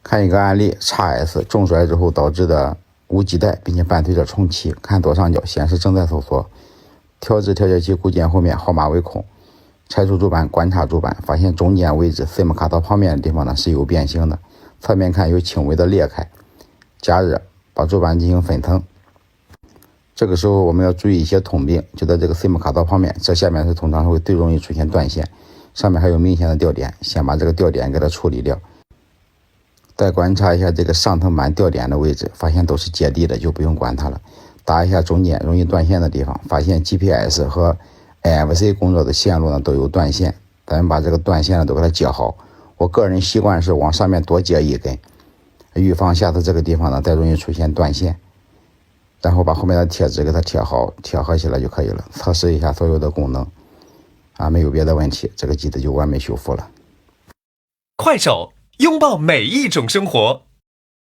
看一个案例 XS 重摔之后导致的无基带，并且伴随着重启。看左上角显示正在搜索，调制调节器固件后面号码为空。拆除主板，观察主板，发现中间位置 SIM 卡槽旁边的地方呢是有变形的，侧面看有轻微的裂开。加热，把主板进行分层。这个时候我们要注意一些通病，就在这个 SIM 卡槽旁边，这下面是通常会最容易出现断线，上面还有明显的掉点，先把这个掉点给它处理掉。再观察一下这个上层板掉点的位置，发现都是接地的，就不用管它了。打一下中间容易断线的地方，发现 GPS 和 NFC 工作的线路呢都有断线，咱们把这个断线呢都给它接好。我个人习惯是往上面多接一根，预防下次这个地方呢再容易出现断线。然后把后面的贴纸给它贴好，贴合起来就可以了。测试一下所有的功能，没有别的问题，这个机子就完美修复了。快手，拥抱每一种生活。